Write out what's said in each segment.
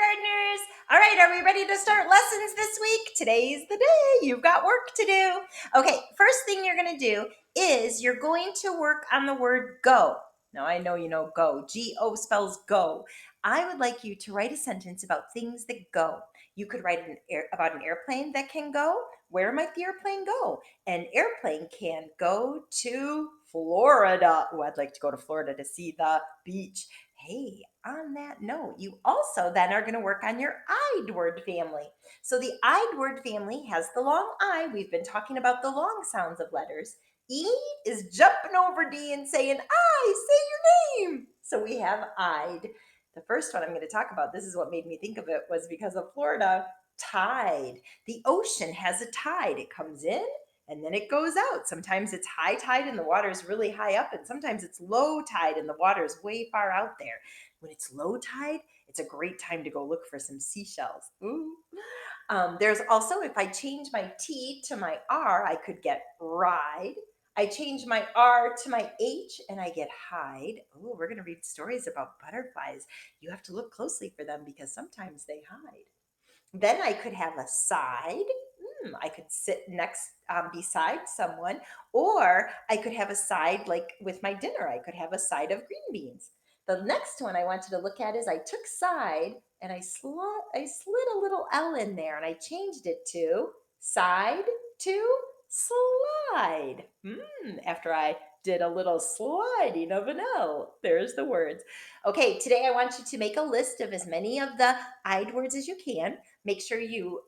kindergartners. All right, are we ready to start lessons this week? Today's the day. You've got work to do. Okay, first thing you're going to do is you're going to work on the word go. Now, I know you know go. G-O spells go. I would like you to write a sentence about things that go. You could write about an airplane that can go. Where might the airplane go? An airplane can go to Florida. Oh, I'd like to go to Florida to see the beach. Hey, on that note, you also then are going to work on your I'd word family. So the I'd word family has the long I. We've been talking about the long sounds of letters. E is jumping over D and saying, I, say your name. So we have I'd. The first one I'm going to talk about, this is what made me think of it, was because of Florida. Tide. The ocean has a tide. It comes in and then it goes out. Sometimes it's high tide and the water is really high up, and sometimes it's low tide and the water is way far out there. When it's low tide, it's a great time to go look for some seashells. Ooh. There's also, if I change my T to my R, I could get ride. I change my R to my H and I get hide. Oh, we're going to read stories about butterflies. You have to look closely for them because sometimes they hide. Then I could have a side. I could sit next beside someone, or I could have a side like with my dinner. I could have a side of green beans. The next one I wanted to look at is I took side and I slid a little L in there and I changed it to side to slide. After I did a little sliding of an L. There's the words. Okay, today I want you to make a list of as many of the I'd words as you can. Make sure you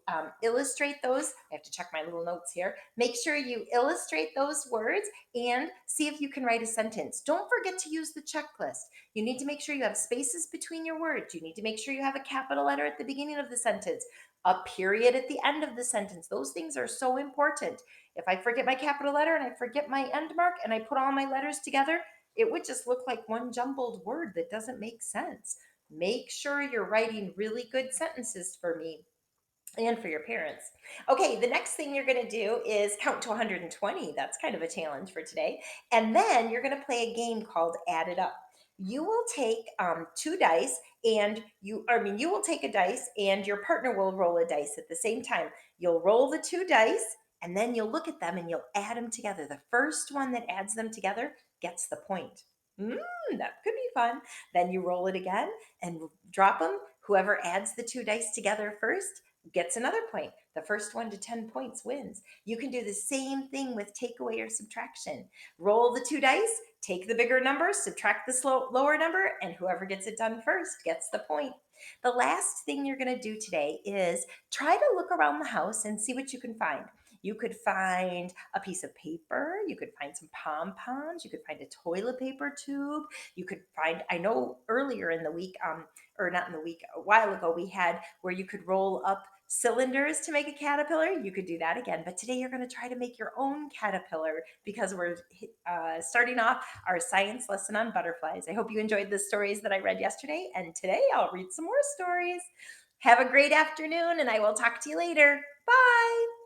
illustrate those. I have to check my little notes here. Make sure you illustrate those words and see if you can write a sentence. Don't forget to use the checklist. You need to make sure you have spaces between your words. You need to make sure you have a capital letter at the beginning of the sentence, a period at the end of the sentence. Those things are so important. If I forget my capital letter and I forget my end mark and I put all my letters together, it would just look like one jumbled word that doesn't make sense. Make sure you're writing really good sentences for me and for your parents. Okay, the next thing you're going to do is count to 120. That's kind of a challenge for today. And then you're going to play a game called Add It Up. You will take two dice you will take a dice and your partner will roll a dice at the same time. You'll roll the two dice and then you'll look at them and you'll add them together. The first one that adds them together gets the point. That could be fun. Then you roll it again and drop them. Whoever adds the two dice together first gets another point. The first 1 to 10 points wins. You can do the same thing with takeaway or subtraction. Roll the two dice, take the bigger number, subtract the lower number, and whoever gets it done first gets the point. The last thing you're going to do today is try to look around the house and see what you can find. You could find a piece of paper. You could find some pom-poms. You could find a toilet paper tube. You could find, I know earlier in the week, or not in the week, a while ago, we had where you could roll up cylinders to make a caterpillar. You could do that again. But today you're going to try to make your own caterpillar because we're starting off our science lesson on butterflies. I hope you enjoyed the stories that I read yesterday. And today I'll read some more stories. Have a great afternoon, and I will talk to you later. Bye.